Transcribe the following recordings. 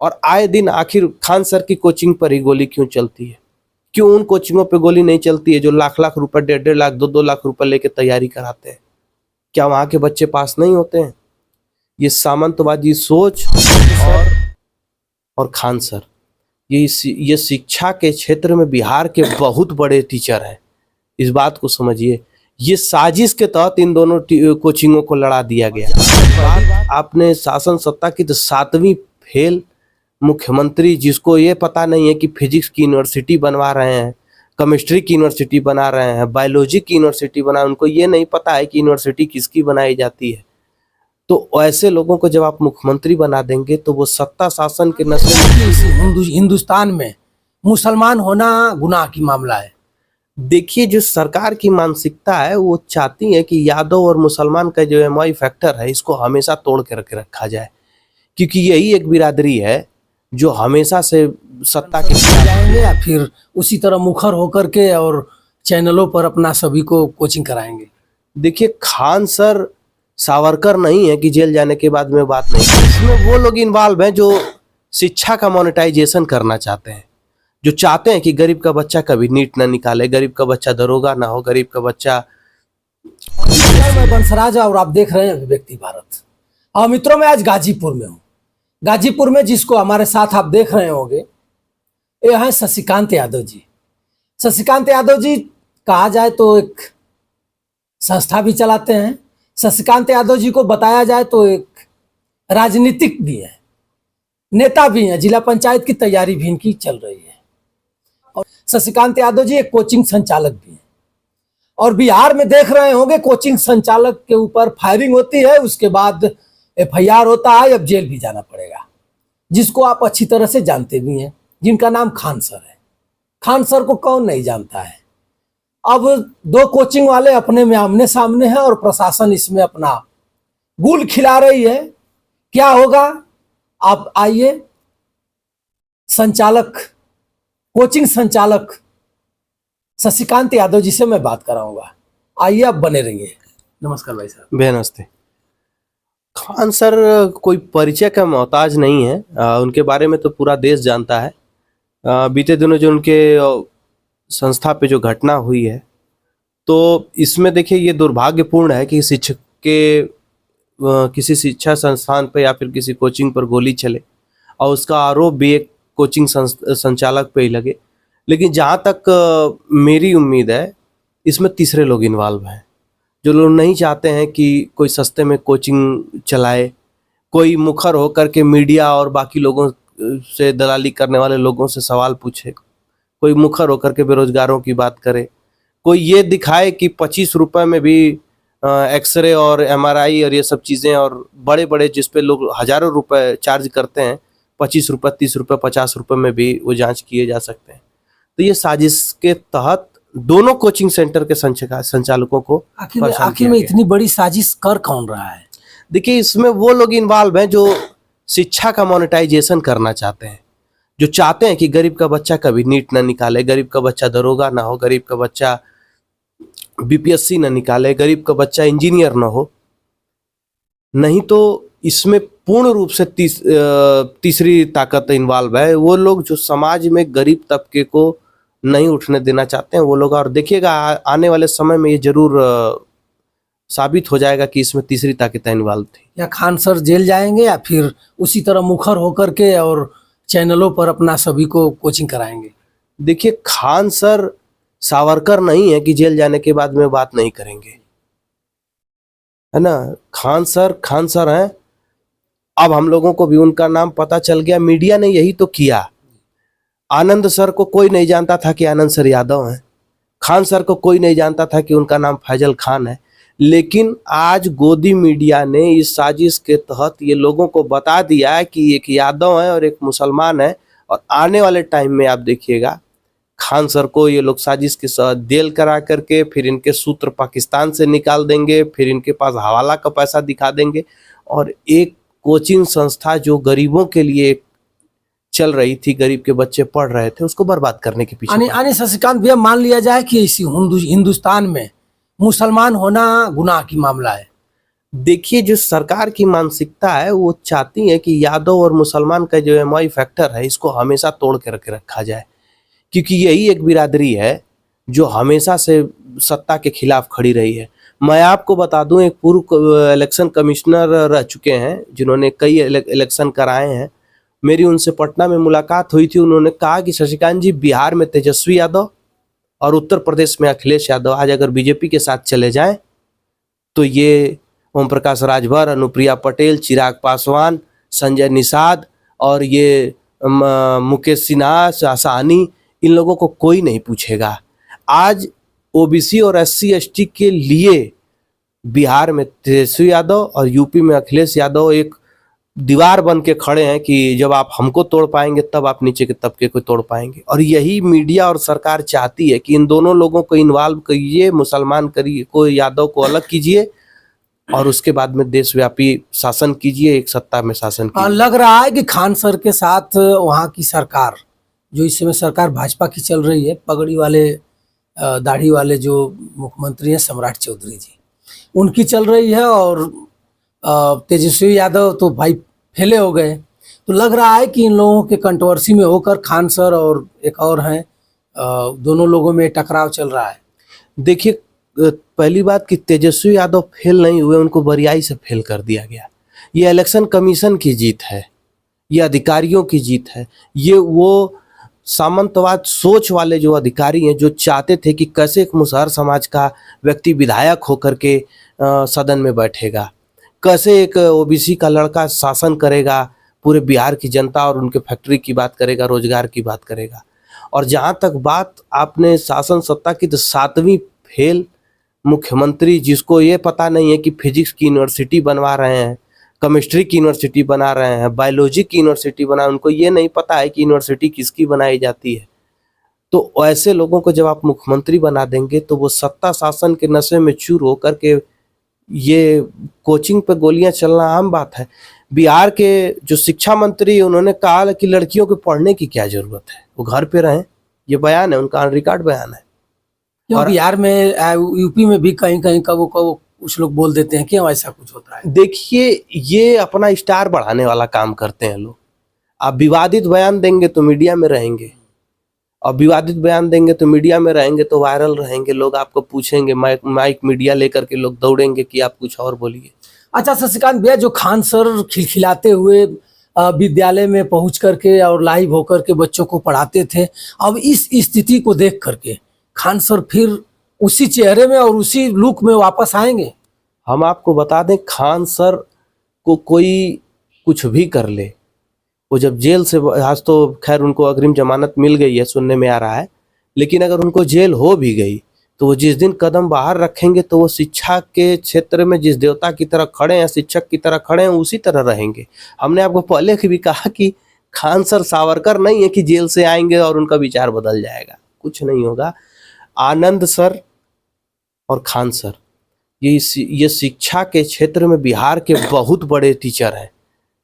और आए दिन आखिर खान सर की कोचिंग पर ही गोली क्यों चलती है? क्यों उन कोचिंगों पे गोली नहीं चलती है जो लाख लाख रुपए, 1.5 लाख, 2-2 लाख रुपए लेके तैयारी कराते हैं? क्या वहां के बच्चे पास नहीं होते हैं? ये सामंतवादी सोच और खान सर, ये शिक्षा के क्षेत्र में बिहार के बहुत बड़े टीचर हैं। इस बात को समझिए, ये साजिश के तहत इन दोनों कोचिंगों को लड़ा दिया गया। आपने शासन सत्ता की तो 7वीं फेल मुख्यमंत्री, जिसको ये पता नहीं है कि फिजिक्स की यूनिवर्सिटी बनवा रहे हैं, केमिस्ट्री की यूनिवर्सिटी बना रहे हैं, बायोलॉजी की यूनिवर्सिटी बना, उनको ये नहीं पता है कि यूनिवर्सिटी किसकी बनाई जाती है। तो ऐसे लोगों को जब आप मुख्यमंत्री बना देंगे तो वो सत्ता शासन के नशे हिंदुस्तान में मुसलमान होना गुनाह की मामला है। देखिए, जो सरकार की मानसिकता है वो चाहती है कि यादव और मुसलमान का जो एमआई फैक्टर है इसको हमेशा तोड़ के रखा जाए, क्योंकि यही एक बिरादरी है जो हमेशा से सत्ता के जाएंगे या फिर उसी तरह मुखर होकर के और चैनलों पर अपना सभी को कोचिंग कराएंगे। देखिए, खान सर सावरकर नहीं है कि जेल जाने के बाद में बात नहीं। इसमें वो लोग इन्वॉल्व हैं जो शिक्षा का मोनेटाइजेशन करना चाहते हैं, जो चाहते हैं कि गरीब का बच्चा कभी नीट ना निकाले, गरीब का बच्चा दरोगा ना हो, गरीब का बच्चा। मैं बंसराज और आप देख रहे हैं अभिव्यक्ति भारत। और मित्रों, मैं आज गाजीपुर में हूँ। गाजीपुर में जिसको हमारे साथ आप देख रहे होंगे, ये हैं शशिकांत यादव जी। शशिकांत यादव जी कहा जाए तो एक संस्था भी चलाते हैं। शशिकांत यादव जी को बताया जाए तो एक राजनीतिक भी है, नेता भी हैं। जिला पंचायत की तैयारी भी इनकी चल रही है। और शशिकांत यादव जी एक कोचिंग संचालक भी हैं। और बिहार में देख रहे होंगे कोचिंग संचालक के ऊपर फायरिंग होती है, उसके बाद एफआईआर होता है, अब जेल भी जाना पड़ेगा, जिसको आप अच्छी तरह से जानते भी हैं, जिनका नाम खान सर है। खान सर को कौन नहीं जानता है। अब 2 कोचिंग वाले अपने में आमने सामने हैं और प्रशासन इसमें अपना गुल खिला रही है। क्या होगा, आप आइए, संचालक, कोचिंग संचालक शशिकांत यादव जी से मैं बात कराऊंगा। आइए, आप बने रहिए। नमस्कार भाई साहब। नमस्ते। खान सर कोई परिचय का मोहताज नहीं है, उनके बारे में तो पूरा देश जानता है। बीते दिनों जो उनके संस्था पे जो घटना हुई है, तो इसमें देखिए ये दुर्भाग्यपूर्ण है कि शिक्षक के किसी शिक्षा संस्थान पे या फिर किसी कोचिंग पर गोली चले और उसका आरोप भी एक कोचिंग संचालक पे ही लगे। लेकिन जहाँ तक मेरी उम्मीद है, इसमें तीसरे लोग इन्वॉल्व हैं, जो लोग नहीं चाहते हैं कि कोई सस्ते में कोचिंग चलाए, कोई मुखर होकर के मीडिया और बाकी लोगों से दलाली करने वाले लोगों से सवाल पूछे, कोई मुखर होकर के बेरोजगारों की बात करे, कोई ये दिखाए कि 25 रुपए में भी एक्सरे और एमआरआई और ये सब चीज़ें, और बड़े बड़े जिस पे लोग हजारों रुपए चार्ज करते हैं, 25 रुपये, 30 रुपये, 50 रुपये में भी वो जांच किए जा सकते हैं। तो ये साजिश के तहत दोनों कोचिंग सेंटर के संचालकों को आखिर में इतनी बड़ी साजिश कर कौन रहा है? देखिए, इसमें वो लोग इन्वॉल्व हैं जो शिक्षा का मोनेटाइजेशन करना चाहते हैं, जो चाहते हैं कि गरीब का बच्चा कभी नीट ना निकाले, गरीब का बच्चा दरोगा ना हो, गरीब का बच्चा बीपीएससी ना निकाले, गरीब का बच्चा इंजीनियर ना हो। नहीं तो इसमें पूर्ण रूप से तीसरी ताकत इन्वॉल्व है, वो लोग जो समाज में गरीब तबके को नहीं उठने देना चाहते हैं, वो लोग। और देखिएगा आने वाले समय में ये जरूर साबित हो जाएगा कि इसमें तीसरी ताकत इन्वॉल्व थी। या खान सर जेल जाएंगे या फिर उसी तरह मुखर होकर के और चैनलों पर अपना सभी को कोचिंग कराएंगे। देखिए, खान सर सावरकर नहीं है कि जेल जाने के बाद में बात नहीं करेंगे, है ना। खान सर हैं। अब हम लोगों को भी उनका नाम पता चल गया, मीडिया ने यही तो किया। आनंद सर को कोई नहीं जानता था कि आनंद सर यादव हैं। खान सर को कोई नहीं जानता था कि उनका नाम फैजल खान है। लेकिन आज गोदी मीडिया ने इस साजिश के तहत ये लोगों को बता दिया है कि एक यादव है और एक मुसलमान है। और आने वाले टाइम में आप देखिएगा, खान सर को ये लोग साजिश के साथ जेल करा करके फिर इनके सूत्र पाकिस्तान से निकाल देंगे, फिर इनके पास हवाला का पैसा दिखा देंगे, और एक कोचिंग संस्था जो गरीबों के लिए चल रही थी, गरीब के बच्चे पढ़ रहे थे, उसको बर्बाद करने के पीछे। शशिकांत भैया, मान लिया जाए कि इसी हिंदुस्तान में मुसलमान होना गुनाह की मामला है। देखिए, जो सरकार की मानसिकता है वो चाहती है कि यादव और मुसलमान का जो एमआई फैक्टर है इसको हमेशा तोड़ के रखा जाए, क्योंकि यही एक बिरादरी है जो हमेशा से सत्ता के खिलाफ खड़ी रही है। मैं आपको बता दूं, एक पूर्व इलेक्शन कमिश्नर रह चुके हैं जिन्होंने कई इलेक्शन कराए हैं। मेरी उनसे पटना में मुलाकात हुई थी। उन्होंने कहा कि शशिकांत जी, बिहार में तेजस्वी यादव और उत्तर प्रदेश में अखिलेश यादव आज अगर बीजेपी के साथ चले जाएं तो ये ओम प्रकाश राजभर, अनुप्रिया पटेल, चिराग पासवान, संजय निषाद और ये मुकेश सिन्हा, साहनी, इन लोगों को कोई नहीं पूछेगा। आज ओबीसी और एससी एसटी के लिए बिहार में तेजस्वी यादव और यूपी में अखिलेश यादव एक दीवार बन के खड़े हैं कि जब आप हमको तोड़ पाएंगे तब आप नीचे के तबके को तोड़ पाएंगे। और यही मीडिया और सरकार चाहती है कि इन दोनों लोगों को इन्वॉल्व करिए, मुसलमान करिए को, यादव को अलग कीजिए और उसके बाद में देशव्यापी शासन कीजिए, एक सत्ता में शासन कीजिए। लग रहा है कि खान सर के साथ वहाँ की सरकार, जो इस समय सरकार भाजपा की चल रही है, पगड़ी वाले दाढ़ी वाले जो मुख्यमंत्री हैं सम्राट चौधरी जी, उनकी चल रही है और तेजस्वी यादव तो भाई फेले हो गए। तो लग रहा है कि इन लोगों के कंट्रोवर्सी में होकर खान सर और एक और हैं, दोनों लोगों में टकराव चल रहा है। देखिए, पहली बात कि तेजस्वी यादव फेल नहीं हुए, उनको बरियाई से फेल कर दिया गया। ये इलेक्शन कमीशन की जीत है, ये अधिकारियों की जीत है। ये वो सामंतवाद सोच वाले जो अधिकारी हैं जो चाहते थे कि कैसे एक मुसहर समाज का व्यक्ति विधायक होकर के सदन में बैठेगा, कैसे एक ओबीसी का लड़का शासन करेगा, पूरे बिहार की जनता और उनके फैक्ट्री की बात करेगा, रोजगार की बात करेगा। और जहाँ तक बात आपने शासन सत्ता की, तो 7वीं फेल मुख्यमंत्री, जिसको ये पता नहीं है कि फिजिक्स की यूनिवर्सिटी बनवा रहे हैं, केमिस्ट्री की यूनिवर्सिटी बना रहे हैं, बायोलॉजी की यूनिवर्सिटी बना, उनको ये नहीं पता है कि यूनिवर्सिटी किसकी बनाई जाती है। तो ऐसे लोगों को जब आप मुख्यमंत्री बना देंगे तो वो सत्ता शासन के नशे में चूर होकर के ये कोचिंग पे गोलियां चलना आम बात है। बिहार के जो शिक्षा मंत्री, उन्होंने कहा कि लड़कियों को पढ़ने की क्या जरूरत है, वो घर पे रहें। ये बयान है उनका, ऑन रिकॉर्ड बयान है। और बिहार में, यूपी में भी कहीं कहीं कबो कबो कुछ लोग बोल देते हैं कि ऐसा कुछ होता है। देखिए, ये अपना स्टार बढ़ाने वाला काम करते हैं लोग। आप विवादित बयान देंगे तो मीडिया में रहेंगे, और विवादित बयान देंगे तो मीडिया में रहेंगे तो वायरल रहेंगे, लोग आपको पूछेंगे, माइक मीडिया लेकर के लोग दौड़ेंगे कि आप कुछ और बोलिए। अच्छा शशिकांत भैया, जो खान सर खिलखिलाते हुए विद्यालय में पहुंच करके और लाइव होकर के बच्चों को पढ़ाते थे, अब इस स्थिति को देख करके खान सर फिर उसी चेहरे में और उसी लुक में वापस आएंगे? हम आपको बता दें, खान सर को कोई कुछ भी कर ले, वो जब जेल से, आज तो खैर उनको अग्रिम जमानत मिल गई है सुनने में आ रहा है, लेकिन अगर उनको जेल हो भी गई तो वो जिस दिन कदम बाहर रखेंगे तो वो शिक्षा के क्षेत्र में जिस देवता की तरह खड़े हैं, शिक्षक की तरह खड़े हैं, उसी तरह रहेंगे। हमने आपको पहले भी कहा कि खान सर सावरकर नहीं है कि जेल से आएंगे और उनका विचार बदल जाएगा, कुछ नहीं होगा। आनंद सर और खान सर ये शिक्षा के क्षेत्र में बिहार के बहुत बड़े टीचर हैं,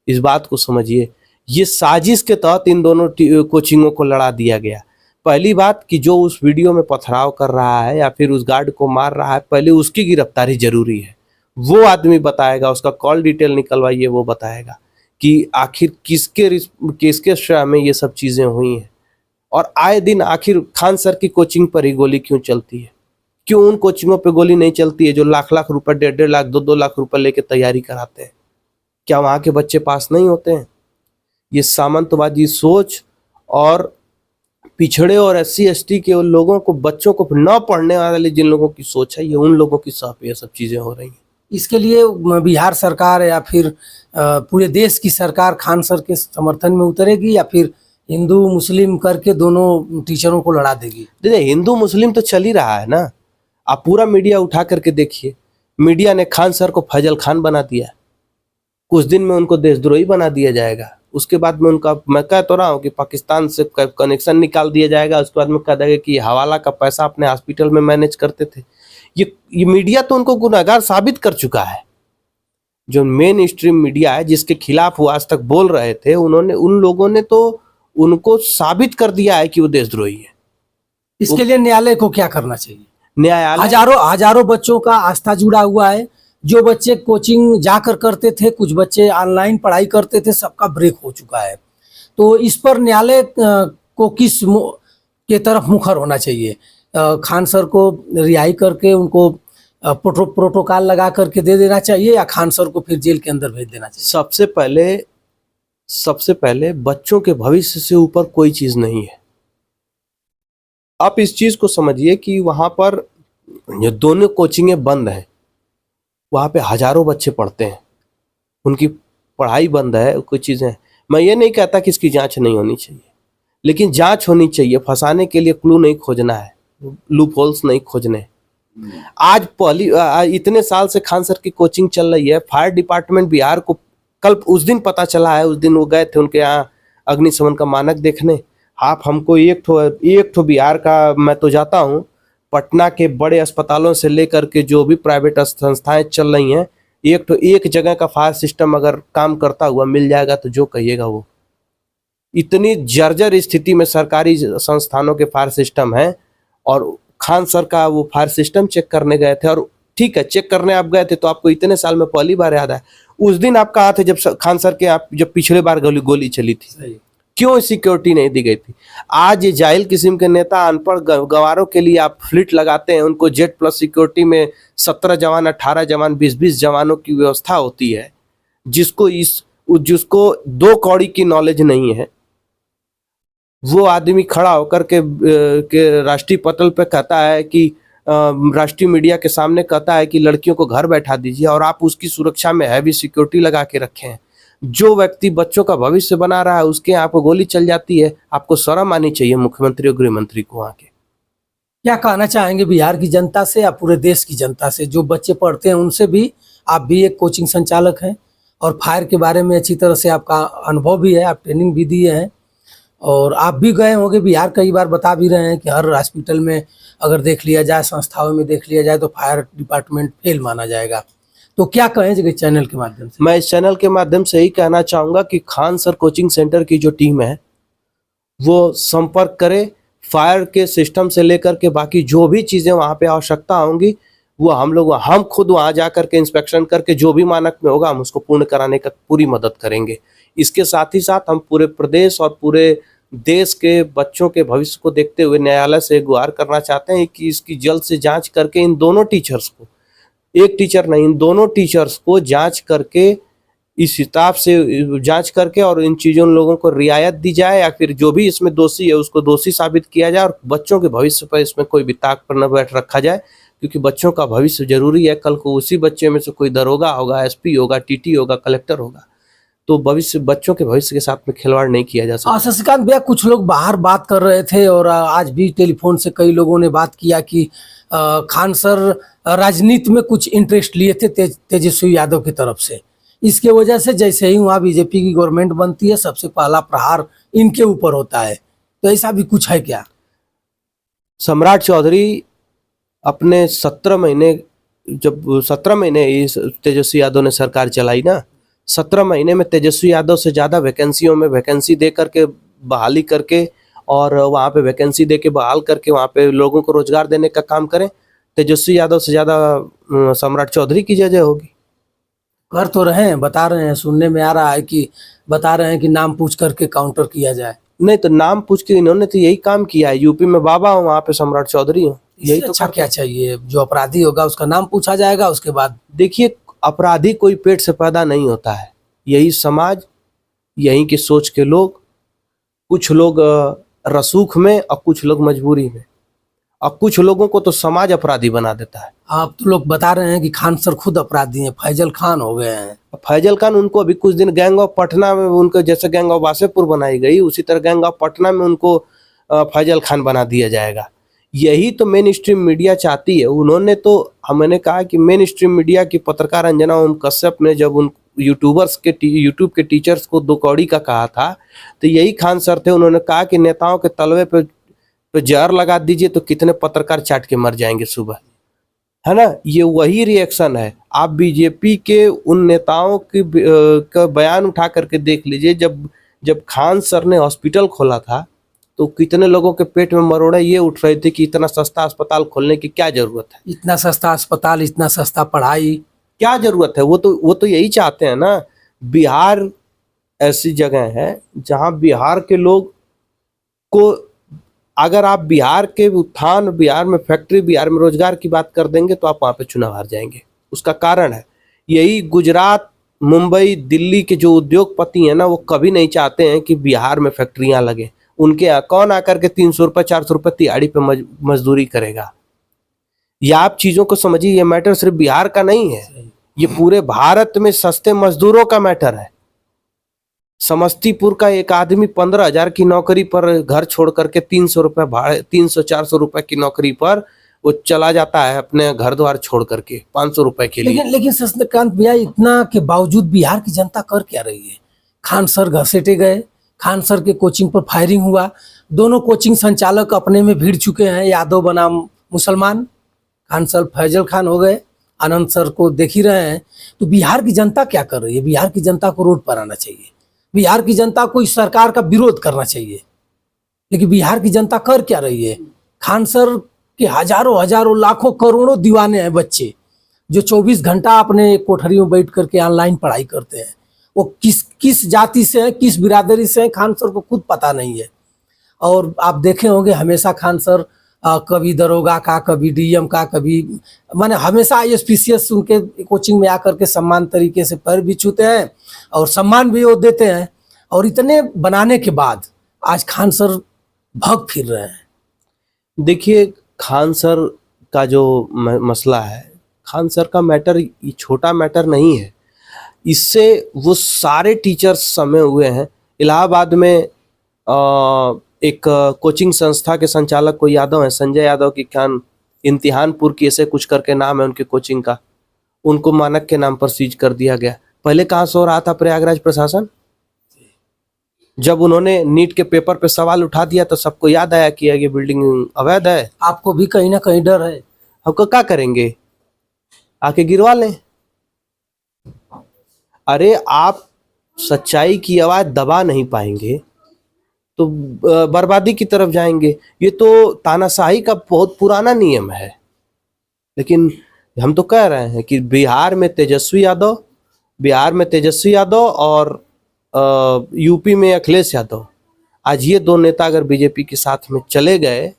इस बात को समझिए। ये साजिश के तहत इन दोनों कोचिंगों को लड़ा दिया गया। पहली बात कि जो उस वीडियो में पथराव कर रहा है या फिर उस गार्ड को मार रहा है, पहले उसकी गिरफ्तारी जरूरी है। वो आदमी बताएगा, उसका कॉल डिटेल निकलवाइए, वो बताएगा कि आखिर किसके श्रेय में ये सब चीज़ें हुई हैं। और आए दिन आखिर खान सर की कोचिंग पर ही गोली क्यों चलती है? क्यों उन कोचिंगों पे गोली नहीं चलती है जो लाख लाख रुपए, 1.5 लाख, 2-2 लाख रुपए लेके तैयारी कराते हैं? क्या वहाँ के बच्चे पास नहीं होते हैं? ये सामंतवादी सोच और पिछड़े और एससी एसटी के उन लोगों को, बच्चों को न पढ़ने वाले जिन लोगों की सोच है, ये उन लोगों की साथ ये सब चीज़ें हो रही हैं। इसके लिए बिहार सरकार या फिर पूरे देश की सरकार खान सर के समर्थन में उतरेगी या फिर हिंदू मुस्लिम करके दोनों टीचरों को लड़ा देगी? देखिए, हिंदू मुस्लिम तो चल ही रहा है ना। आप पूरा मीडिया उठा करके देखिए, मीडिया ने खान सर को फैजल खान बना दिया, कुछ दिन में उनको देशद्रोही बना दिया जाएगा। उसके बाद में उनका, मैं कह तो रहा हूँ कि पाकिस्तान से कनेक्शन निकाल दिया जाएगा। उसके बाद में कह देगा कि हवाला का पैसा अपने हॉस्पिटल में मैनेज करते थे। ये मीडिया तो उनको गुनहगार साबित कर चुका है। जो मेन स्ट्रीम मीडिया है जिसके खिलाफ वो आज तक बोल रहे थे, उन लोगों ने तो उनको साबित कर दिया है कि वो देशद्रोही है। इसके लिए न्यायालय को क्या करना चाहिए? न्यायालय, हजारों बच्चों का आस्था जुड़ा हुआ है, जो बच्चे कोचिंग जाकर करते थे, कुछ बच्चे ऑनलाइन पढ़ाई करते थे, सबका ब्रेक हो चुका है। तो इस पर न्यायालय को के तरफ मुखर होना चाहिए। खान सर को रिहाई करके उनको प्रोटोकॉल लगा करके दे देना चाहिए, या खान सर को फिर जेल के अंदर भेज देना चाहिए। सबसे पहले बच्चों के भविष्य से ऊपर कोई चीज नहीं है। आप इस चीज को समझिए कि वहां पर ये दोनों कोचिंगें बंद हैं, वहां पे हजारों बच्चे पढ़ते हैं, उनकी पढ़ाई बंद है, कुछ चीजें। मैं ये नहीं कहता कि इसकी जांच नहीं होनी चाहिए, लेकिन जांच होनी चाहिए। फंसाने के लिए क्लू नहीं खोजना है, लूप होल्स नहीं खोजने। आज इतने साल से खान सर की कोचिंग चल रही है। फायर डिपार्टमेंट बिहार को कल उस दिन पता चला है, उस दिन वो गए थे उनके यहाँ अग्निशमन का मानक देखने। आप हमको एक ठो बिहार का, मैं तो जाता हूँ, पटना के बड़े अस्पतालों से लेकर के जो भी प्राइवेट संस्थाएं चल रही हैं, एक जगह का फायर सिस्टम अगर काम करता हुआ मिल जाएगा तो जो कहिएगा वो। इतनी जर्जर स्थिति में सरकारी संस्थानों के फायर सिस्टम है, और खान सर का वो फायर सिस्टम चेक करने गए थे। और ठीक है, चेक करने आप गए थे तो आपको इतने साल में पहली बार याद है। उस दिन आप कहाँ थे जब खान सर के आप जब पिछले बार गोली चली थी? क्यों सिक्योरिटी नहीं दी गई थी? आज ये जाहिल किस्म के नेता, अनपढ़ गंवारों के लिए आप फ्लीट लगाते हैं, उनको जेट प्लस सिक्योरिटी में 17 जवान, 18 जवान, 20-20 जवानों की व्यवस्था होती है। जिसको 2 कौड़ी की नॉलेज नहीं है, वो आदमी खड़ा होकर के राष्ट्रीय पटल पे कहता है कि राष्ट्रीय मीडिया के सामने कहता है कि लड़कियों को घर बैठा दीजिए, और आप उसकी सुरक्षा में हैवी सिक्योरिटी लगा के रखे हैं। जो व्यक्ति बच्चों का भविष्य बना रहा है उसके यहाँ पे गोली चल जाती है। आपको शर्म आनी चाहिए मुख्यमंत्री और गृह मंत्री को। वहाँ के क्या कहना चाहेंगे बिहार की जनता से या पूरे देश की जनता से? जो बच्चे पढ़ते हैं उनसे भी, आप भी एक कोचिंग संचालक हैं और फायर के बारे में अच्छी तरह से आपका अनुभव भी है, आप ट्रेनिंग भी दिए हैं, और आप भी गए होंगे बिहार, कई बार बता भी रहे हैं कि हर हॉस्पिटल में अगर देख लिया जाए, संस्थाओं में देख लिया जाए तो फायर डिपार्टमेंट फेल माना जाएगा। तो क्या कहें चैनल के माध्यम से? मैं इस चैनल के माध्यम से ही कहना चाहूँगा कि खान सर कोचिंग सेंटर की जो टीम है वो संपर्क करे। फायर के सिस्टम से लेकर के बाकी जो भी चीज़ें वहाँ पे आवश्यकता होंगी वो हम खुद वहाँ जा करके इंस्पेक्शन करके जो भी मानक में होगा हम उसको पूर्ण कराने का पूरी मदद करेंगे। इसके साथ ही साथ हम पूरे प्रदेश और पूरे देश के बच्चों के भविष्य को देखते हुए न्यायालय से गुहार करना चाहते हैं कि इसकी जल्द से जांच करके इन दोनों टीचर्स को, एक टीचर नहीं, इन दोनों टीचर्स को जांच करके, इस हिसाब से जांच करके, और इन चीज़ों लोगों को रियायत दी जाए, या फिर जो भी इसमें दोषी है उसको दोषी साबित किया जाए, और बच्चों के भविष्य पर इसमें कोई भी ताक पर न बैठ रखा जाए, क्योंकि बच्चों का भविष्य जरूरी है। कल को उसी बच्चे में से कोई दरोगा होगा, एसपी होगा, टीटी होगा, कलेक्टर होगा, तो बच्चों के भविष्य के साथ में खिलवाड़ नहीं किया जा सकता। शशिकांत भैया, कुछ लोग बाहर बात कर रहे थे और आज भी टेलीफोन से कई लोगों ने बात किया कि खान सर राजनीति में कुछ इंटरेस्ट लिए थे तेजस्वी यादव की तरफ से। इसके वजह से जैसे ही वहाँ बीजेपी की गवर्नमेंट बनती है सबसे पहला प्रहार इनके ऊपर होता है, तो ऐसा भी कुछ है क्या? सम्राट चौधरी अपने 17 महीने, जब 17 महीने इस तेजस्वी यादव ने सरकार चलाई ना, 17 महीने में तेजस्वी यादव से ज़्यादा वैकेंसियों में वैकेंसी दे करके बहाली करके, और वहाँ पे वैकेंसी दे के बहाल करके वहाँ पे लोगों को रोजगार देने का काम करें। तेजस्वी यादव से ज़्यादा सम्राट चौधरी की जय होगी। कर तो रहे हैं, बता रहे हैं, सुनने में आ रहा है कि बता रहे हैं कि नाम पूछ करके काउंटर किया जाए। नहीं तो नाम पूछ के इन्होंने तो यही काम किया है। यूपी में बाबा हो, वहाँ पे सम्राट चौधरी हो, यही तो अच्छा क्या चाहिए? जो अपराधी होगा उसका नाम पूछा जाएगा, उसके बाद देखिए, अपराधी कोई पेट से पैदा नहीं होता है। यही समाज, यहीं की सोच के लोग, कुछ लोग रसूख में और कुछ लोग मजबूरी में, और कुछ लोगों को तो समाज अपराधी बना देता है। आप तो लोग बता रहे हैं कि खान सर खुद अपराधी हैं, फैजल खान हो गए हैं। फैजल खान, उनको अभी कुछ दिन गैंग ऑफ पटना में उनको जैसे गैंग ऑफ वासेपुर बनाई गई, उसी तरह गैंग ऑफ पटना में उनको फैजल खान बना दिया जाएगा। यही तो मेन स्ट्रीम मीडिया चाहती है। उन्होंने तो, मैंने कहा कि मेन स्ट्रीम मीडिया की पत्रकार अंजना ओम कश्यप ने जब उन यूट्यूब के टीचर्स को 2 कौड़ी का कहा था, तो यही खान सर थे। उन्होंने कहा कि नेताओं के तलवे पे जहर लगा दीजिए तो कितने पत्रकार चाट के मर जाएंगे सुबह, है ना। ये वही रिएक्शन है। आप बीजेपी के उन नेताओं की का बयान उठा करके देख लीजिए। जब खान सर ने हॉस्पिटल खोला था तो कितने लोगों के पेट में मरोड़े ये उठ रहे थे कि इतना सस्ता अस्पताल खोलने की क्या जरूरत है। इतना सस्ता अस्पताल, इतना सस्ता पढ़ाई, क्या जरूरत है? वो तो यही चाहते हैं ना। बिहार ऐसी जगह है जहां बिहार के लोग को, अगर आप बिहार के उत्थान, बिहार में फैक्ट्री, बिहार में रोजगार की बात कर देंगे तो आप वहां पे चुनाव हार जाएंगे। उसका कारण है यही, गुजरात, मुंबई, दिल्ली के जो उद्योगपति हैं ना, वो कभी नहीं चाहते हैं कि बिहार में फैक्ट्रियां लगे। उनके यहाँ कौन आकर के 300 रुपये 400 रुपये दिहाड़ी पे मजदूरी करेगा? या आप चीजों को समझिए, ये मैटर सिर्फ बिहार का नहीं है, ये पूरे भारत में सस्ते मजदूरों का मैटर है। समस्तीपुर का एक आदमी 15,000 की नौकरी पर घर छोड़ करके 300 रुपये भाड़े, 300-400 रुपये की नौकरी पर वो चला जाता है अपने घर द्वार छोड़ करके 500 रुपए के लिए। लेकिन शशिकांत भैया, इतना के बावजूद बिहार की जनता कर क्या रही है? खान सर घसीटे गए, खान सर के कोचिंग पर फायरिंग हुआ, दोनों कोचिंग संचालक अपने में भिड़ चुके हैं, यादव बनाम मुसलमान। खान सर फैजल खान हो गए, आनंद सर को देख ही रहे हैं। तो बिहार की जनता क्या कर रही है? बिहार की जनता को रोड पर आना चाहिए, बिहार की जनता को इस सरकार का विरोध करना चाहिए। लेकिन बिहार की जनता कर क्या रही है? खान सर के हजारों लाखों करोड़ों दीवाने हैं बच्चे, जो 24 घंटा अपने कोठरियों में बैठ करके ऑनलाइन पढ़ाई करते हैं। वो किस जाति से हैं, किस बिरादरी से हैं, खान सर को खुद पता नहीं है। और आप देखे होंगे, हमेशा खान सर कभी दरोगा का, कभी डीएम का, कभी माने हमेशा ISPCS उनके कोचिंग में आकर के सम्मान तरीके से पैर भी छूते हैं और सम्मान भी वो देते हैं। और इतने बनाने के बाद आज खान सर भग फिर रहे हैं। देखिए, खान सर का जो मसला है, खान सर का मैटर ये छोटा मैटर नहीं है। इससे वो सारे टीचर्स समे हुए हैं। इलाहाबाद में एक कोचिंग संस्था के संचालक कोई यादव है, संजय यादव की खान, इम्तिहानपुर की ऐसे कुछ करके नाम है उनके कोचिंग का, उनको मानक के नाम पर सीज कर दिया गया। पहले कहाँ सो रहा था प्रयागराज प्रशासन? जब उन्होंने नीट के पेपर पे सवाल उठा दिया तो सबको याद आया कि ये बिल्डिंग अवैध है। आपको भी कहीं ना कहीं डर है। हमको क्या करेंगे, आके गिरवा लें। अरे आप सच्चाई की आवाज दबा नहीं पाएंगे तो बर्बादी की तरफ जाएंगे। ये तो तानाशाही का बहुत पुराना नियम है। लेकिन हम तो कह रहे हैं कि बिहार में तेजस्वी यादव और यूपी में अखिलेश यादव, आज ये दो नेता अगर बीजेपी के साथ में चले गए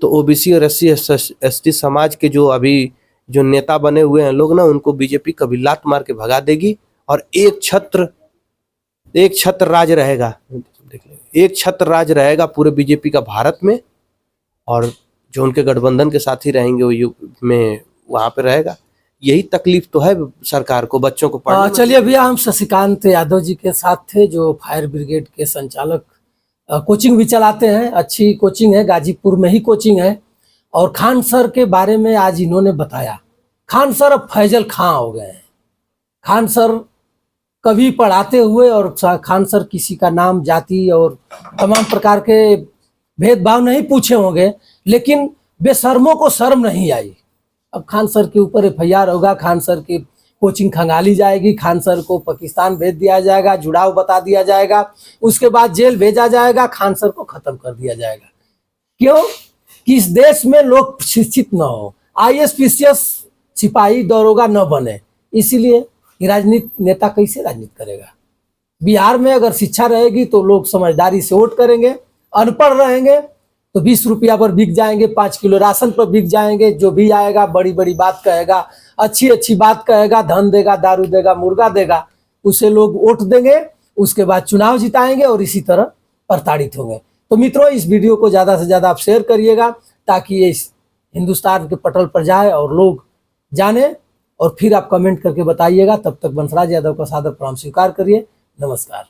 तो ओबीसी और SC/ST समाज के जो नेता बने हुए हैं लोग ना, उनको बीजेपी कभी लात मार के भगा देगी और एक छत्र राज रहेगा। एक छत्र राज रहेगा पूरे बीजेपी का भारत में, और जो उनके गठबंधन के साथी रहेंगे वो यूपी में वहां पे रहेगा। यही तकलीफ तो है सरकार को, बच्चों को पढ़ने। चलिए भैया, हम शशिकांत यादव जी के साथ थे, जो फायर ब्रिगेड के संचालक, कोचिंग भी चलाते हैं। अच्छी कोचिंग है, गाजीपुर में ही कोचिंग है। और खान सर के बारे में आज इन्होंने बताया। खान सर अब फैजल खां हो गए हैं। खान सर कभी पढ़ाते हुए, और खान सर किसी का नाम, जाति और तमाम प्रकार के भेदभाव नहीं पूछे होंगे, लेकिन बेशर्मों को शर्म नहीं आई। अब खान सर के ऊपर FIR होगा, खान सर की कोचिंग खंगाली जाएगी, खान सर को पाकिस्तान भेज दिया जाएगा, जुड़ाव बता दिया जाएगा, उसके बाद जेल भेजा जाएगा, खान सर को खत्म कर दिया जाएगा। क्यों? कि इस देश में लोग शिक्षित न हो, ISPCS सिपाही दरोगा न बने। इसीलिए राजनीति नेता कैसे राजनीति करेगा? बिहार में अगर शिक्षा रहेगी तो लोग समझदारी से वोट करेंगे। अनपढ़ रहेंगे तो 20 रुपया पर बिक जाएंगे, 5 किलो राशन पर बिक जाएंगे। जो भी आएगा बड़ी बड़ी बात कहेगा, अच्छी बात कहेगा, धन देगा, दारू देगा, मुर्गा देगा, उसे लोग वोट देंगे, उसके बाद चुनाव जिताएंगे और इसी तरह प्रताड़ित होंगे। तो मित्रों, इस वीडियो को ज़्यादा से ज़्यादा आप शेयर करिएगा, ताकि ये हिंदुस्तान के पटल पर जाए और लोग जाने। और फिर आप कमेंट करके बताइएगा। तब तक बंसराज यादव का सादर प्रणाम स्वीकार करिए। नमस्कार।